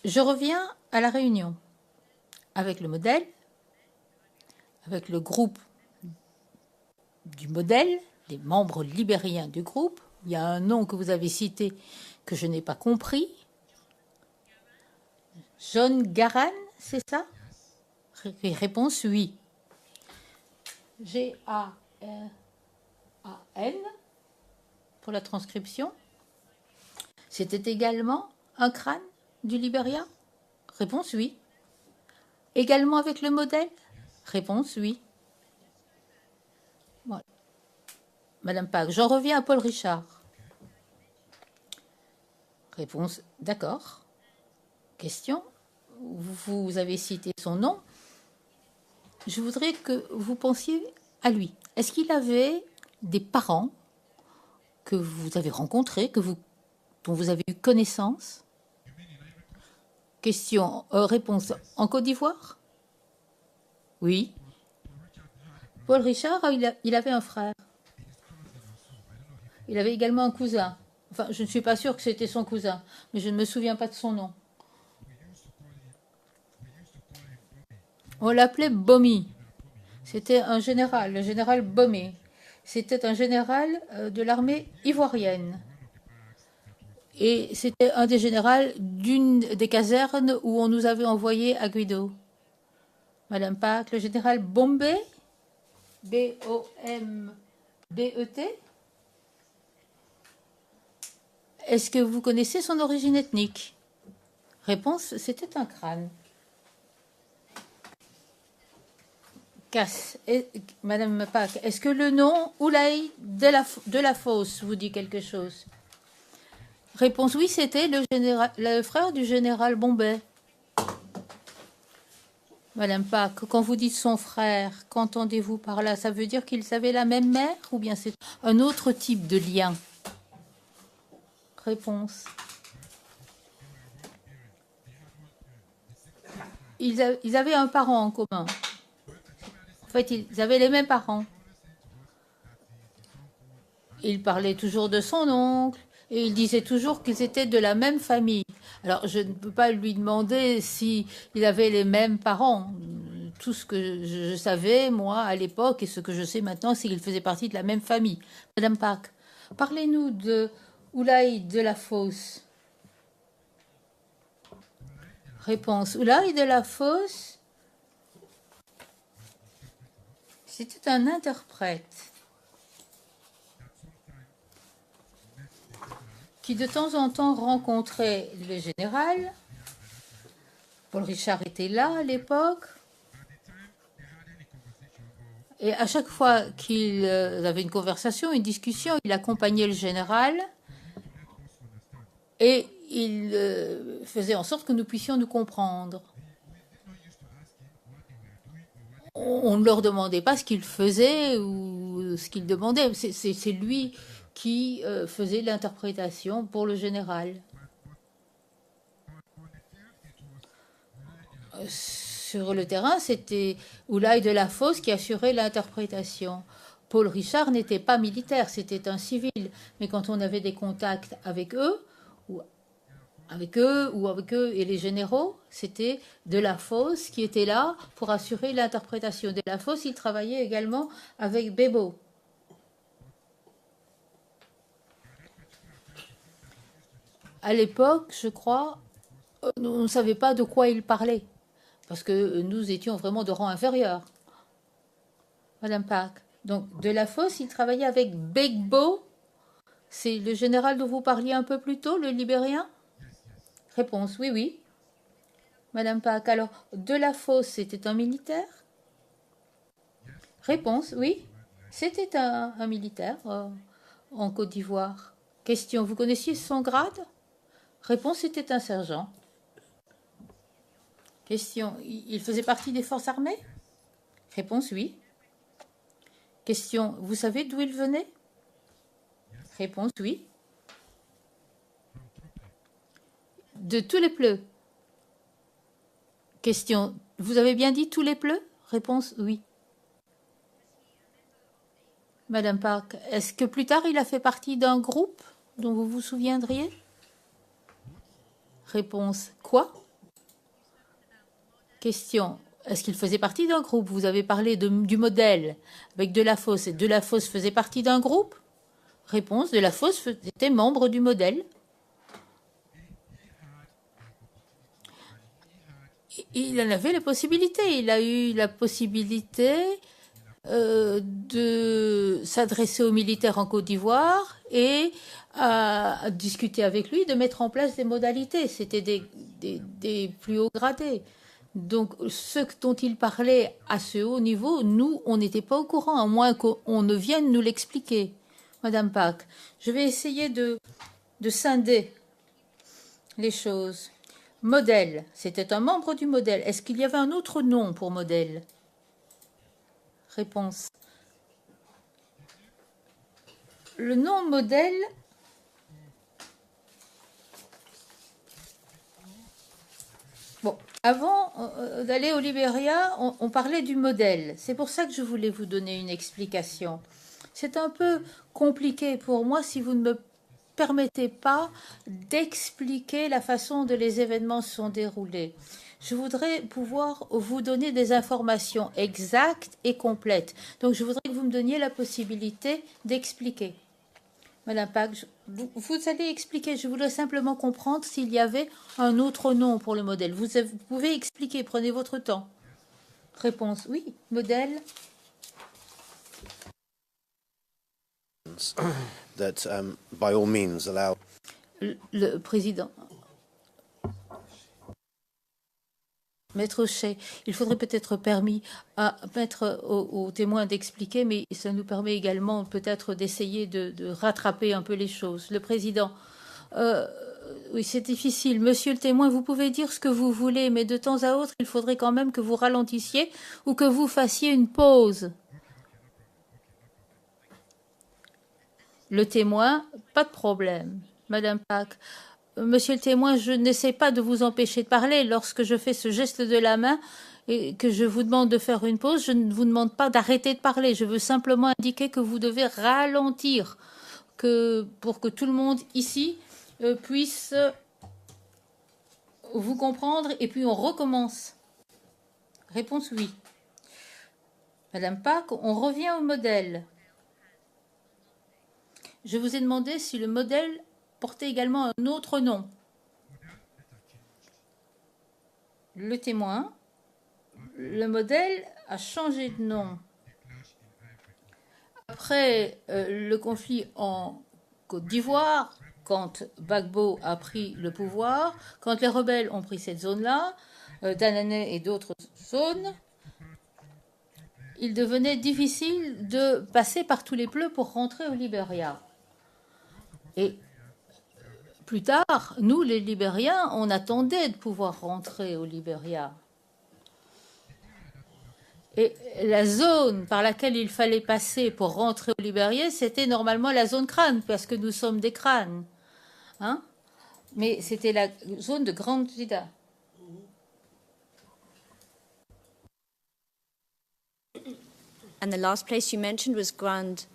Je reviens à la réunion avec le modèle, avec le groupe du modèle, les membres libériens du groupe. Il y a un nom que vous avez cité que je n'ai pas compris. John Garan, c'est ça? Réponse oui. G-A-R-A-N pour la transcription. C'était également un crâne du Libéria? Réponse oui. Également avec le modèle? Réponse oui. Voilà. Madame Pâques, j'en reviens à Paul Richard. Réponse d'accord. Question, vous avez cité son nom. Je voudrais que vous pensiez à lui. Est-ce qu'il avait des parents que vous avez rencontrés, dont vous avez eu connaissance? Question, réponse, en Côte d'Ivoire? Oui. Paul Richard, il avait un frère. Il avait également un cousin. Enfin, je ne suis pas sûre que c'était son cousin, mais je ne me souviens pas de son nom. On l'appelait Bomy. C'était un général, le général Bomy. C'était un général de l'armée ivoirienne. Et c'était un des généraux d'une des casernes où on nous avait envoyés à Guido. Madame Pâques, le général Bombay, B-O-M-B-E-T. Est-ce que vous connaissez son origine ethnique? Réponse, c'était un crâne. Madame Pâques, est-ce que le nom Oulaï de la Fosse vous dit quelque chose? Réponse oui, c'était le frère du général Bombay. Madame Pâques, quand vous dites son frère, qu'entendez-vous par là? Ça veut dire qu'ils avaient la même mère ou bien c'est un autre type de lien? Réponse. Ils avaient un parent en commun. En fait, ils avaient les mêmes parents. Il parlait toujours de son oncle et il disait toujours qu'ils étaient de la même famille. Alors, je ne peux pas lui demander s'il avait les mêmes parents. Tout ce que je savais, moi, à l'époque, et ce que je sais maintenant, c'est qu'il faisait partie de la même famille. Madame Pâques, parlez-nous de Oulaï de la Fosse. Réponse. Oulaï de la Fosse, c'était un interprète qui de temps en temps rencontrait le général. Paul Richard était là à l'époque. Et à chaque fois qu'il avait une conversation, une discussion, il accompagnait le général et il faisait en sorte que nous puissions nous comprendre. On ne leur demandait pas ce qu'il faisait ou ce qu'il demandait. C'est lui qui faisait l'interprétation pour le général. Sur le terrain, c'était Oulaï de la Fosse qui assurait l'interprétation. Paul Richard n'était pas militaire, c'était un civil. Mais quand on avait des contacts avec eux ou avec eux et les généraux, c'était de la Fosse qui était là pour assurer l'interprétation. De la Fosse, il travaillait également avec Bébo. À l'époque, je crois, on ne savait pas de quoi il parlait, parce que nous étions vraiment de rang inférieur. Madame Pâques. Donc, de la Fosse, il travaillait avec Begbo. C'est le général dont vous parliez un peu plus tôt, le Libérien? Réponse, oui, oui. Madame Pâques, alors, de la Fosse, c'était un militaire? Réponse, oui. C'était un militaire en Côte d'Ivoire. Question, vous connaissiez son grade? Réponse, c'était un sergent. Question, il faisait partie des forces armées? Réponse, oui. Question, vous savez d'où il venait? Réponse, oui. De tous les pleux. Question, vous avez bien dit tous les pleux? Réponse, oui. Madame Park, est-ce que plus tard il a fait partie d'un groupe dont vous vous souviendriez? Réponse, quoi? Question. Est-ce qu'il faisait partie d'un groupe? Vous avez parlé du modèle avec Delafosse. Et Delafosse faisait partie d'un groupe? Réponse. Delafosse était membre du modèle. Il en avait la possibilité. Il a eu la possibilité de s'adresser aux militaires en Côte d'Ivoire et à discuter avec lui, de mettre en place des modalités. C'était des plus hauts gradés. Donc, ce dont il parlait à ce haut niveau, nous, on n'était pas au courant, à moins qu'on ne vienne nous l'expliquer. Madame Pack, je vais essayer de scinder les choses. Modèle, c'était un membre du modèle. Est-ce qu'il y avait un autre nom pour modèle? Réponse. Le nom modèle bon, avant d'aller au Libéria, on parlait du modèle. C'est pour ça que je voulais vous donner une explication. C'est un peu compliqué pour moi si vous ne me permettez pas d'expliquer la façon dont les événements se sont déroulés. Je voudrais pouvoir vous donner des informations exactes et complètes. Donc, je voudrais que vous me donniez la possibilité d'expliquer. Madame Pack, vous allez expliquer. Je voulais simplement comprendre s'il y avait un autre nom pour le modèle. Vous pouvez expliquer. Prenez votre temps. Réponse. Oui. Modèle. That, by all means, allow... Le président. Maître Shea, il faudrait peut-être permis à mettre aux témoins d'expliquer, mais ça nous permet également peut-être d'essayer de rattraper un peu les choses. Le président, oui, c'est difficile. Monsieur le témoin, vous pouvez dire ce que vous voulez, mais de temps à autre, il faudrait quand même que vous ralentissiez ou que vous fassiez une pause. Le témoin, pas de problème. Madame Pack, monsieur le témoin, je n'essaie pas de vous empêcher de parler. Lorsque je fais ce geste de la main et que je vous demande de faire une pause, je ne vous demande pas d'arrêter de parler. Je veux simplement indiquer que vous devez ralentir pour que tout le monde ici puisse vous comprendre et puis on recommence. Réponse oui. Madame Pack, on revient au modèle. Je vous ai demandé si le modèle portait également un autre nom. Le témoin, le modèle a changé de nom. Après le conflit en Côte d'Ivoire, quand Gbagbo a pris le pouvoir, quand les rebelles ont pris cette zone-là, Dananè et d'autres zones, il devenait difficile de passer par tous les pleux pour rentrer au Libéria. Et plus tard, nous, les Libériens, on attendait de pouvoir rentrer au Libéria. Et la zone par laquelle il fallait passer pour rentrer au Libéria, c'était normalement la zone crâne, parce que nous sommes des crânes. Hein? Mais c'était la zone de Grande Jida. And the last place you mentioned was Grand.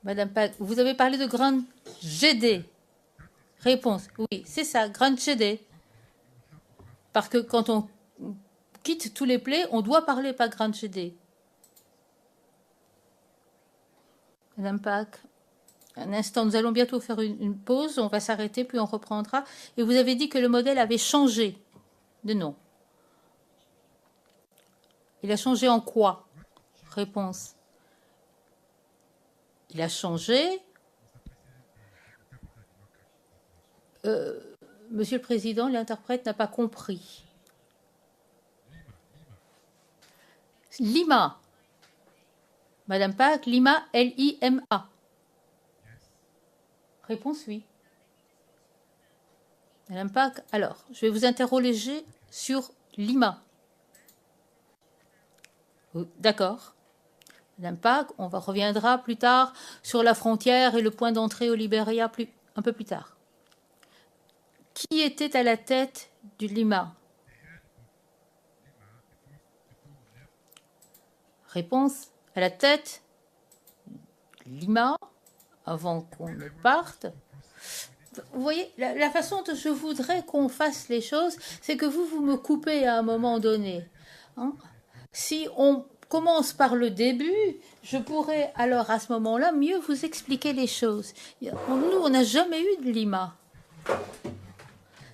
Madame Pack, vous avez parlé de Grande Gédé. Réponse, oui, c'est ça, Grande Gédé. Parce que quand on quitte tous les plaies, on doit parler pas Grande Gédé. Madame Pack, un instant, nous allons bientôt faire une pause, on va s'arrêter, puis on reprendra. Et vous avez dit que le modèle avait changé de nom. Il a changé en quoi? Réponse. Il a changé. Monsieur le Président, l'interprète n'a pas compris. Lima. Madame Pack, Lima, L-I-M-A. Réponse oui. Madame Pack, alors, je vais vous interroger sur Lima. D'accord. Madame Pack, on reviendra plus tard sur la frontière et le point d'entrée au Libéria un peu plus tard. Qui était à la tête du Lima? Réponse, à la tête Lima, avant qu'on ne parte. Vous voyez, la façon dont je voudrais qu'on fasse les choses, c'est que vous me coupez à un moment donné. Hein. Si on commence par le début, je pourrais alors à ce moment-là mieux vous expliquer les choses. Nous, on n'a jamais eu de Lima.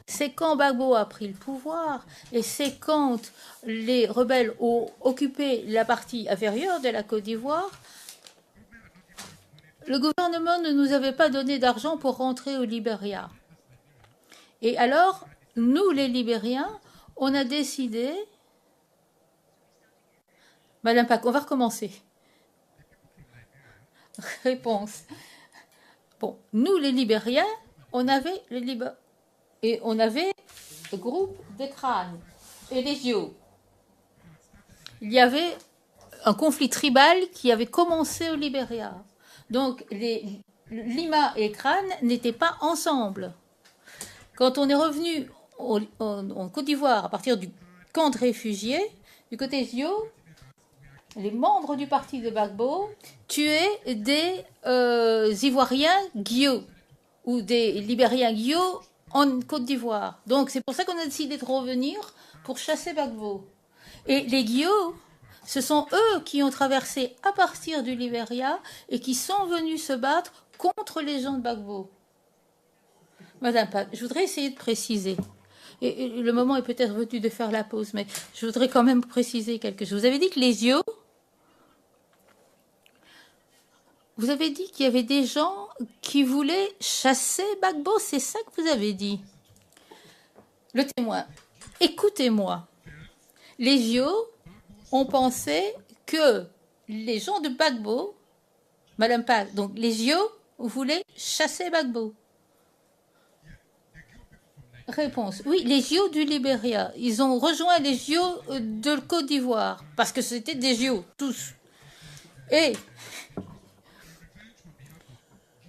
C'est quand Gbagbo a pris le pouvoir et c'est quand les rebelles ont occupé la partie inférieure de la Côte d'Ivoire. Le gouvernement ne nous avait pas donné d'argent pour rentrer au Libéria. Et alors, nous, les Libériens, on a décidé... Madame Pack, on va recommencer. Réponse. Bon, nous, les Libériens, on avait et on avait le groupe des crânes et des yeux. Il y avait un conflit tribal qui avait commencé au Libéria. Donc, les Lima et Crâne n'étaient pas ensemble. Quand on est revenu en Côte d'Ivoire à partir du camp de réfugiés, du côté Zio, les membres du parti de Gbagbo tuaient des Ivoiriens guillots ou des Libériens guillots en Côte d'Ivoire. Donc, c'est pour ça qu'on a décidé de revenir pour chasser Gbagbo. Et les guillots, ce sont eux qui ont traversé à partir du Libéria et qui sont venus se battre contre les gens de Gbagbo. Madame Pack, je voudrais essayer de préciser. Et le moment est peut-être venu de faire la pause, mais je voudrais quand même préciser quelque chose. Vous avez dit que les yeux... Vous avez dit qu'il y avait des gens qui voulaient chasser Gbagbo, c'est ça que vous avez dit. Le témoin, écoutez-moi. Les yeux ont pensé que les gens de Gbagbo, Madame Pack, donc les yeux voulaient chasser Gbagbo. Réponse. Oui, les yeux du Libéria. Ils ont rejoint les yeux de Côte d'Ivoire parce que c'était des yeux, tous. Et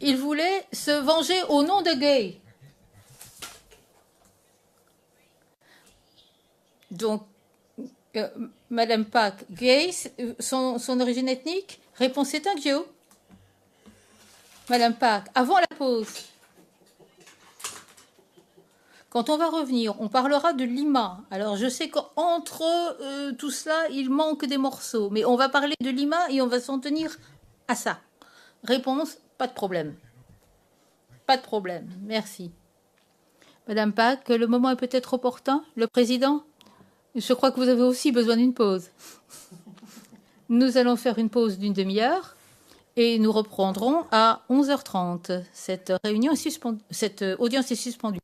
ils voulaient se venger au nom de Gay. Donc, Madame Pack, Gay, son origine ethnique, réponse c'est un Gyo. Madame Pack, avant la pause. Quand on va revenir, on parlera de Lima. Alors, je sais qu'entre tout cela, il manque des morceaux. Mais on va parler de Lima et on va s'en tenir à ça. Réponse, pas de problème. Pas de problème. Merci. Madame Pack, le moment est peut-être opportun. Le président, je crois que vous avez aussi besoin d'une pause. Nous allons faire une pause d'une demi-heure et nous reprendrons à 11h30. Cette audience est suspendue.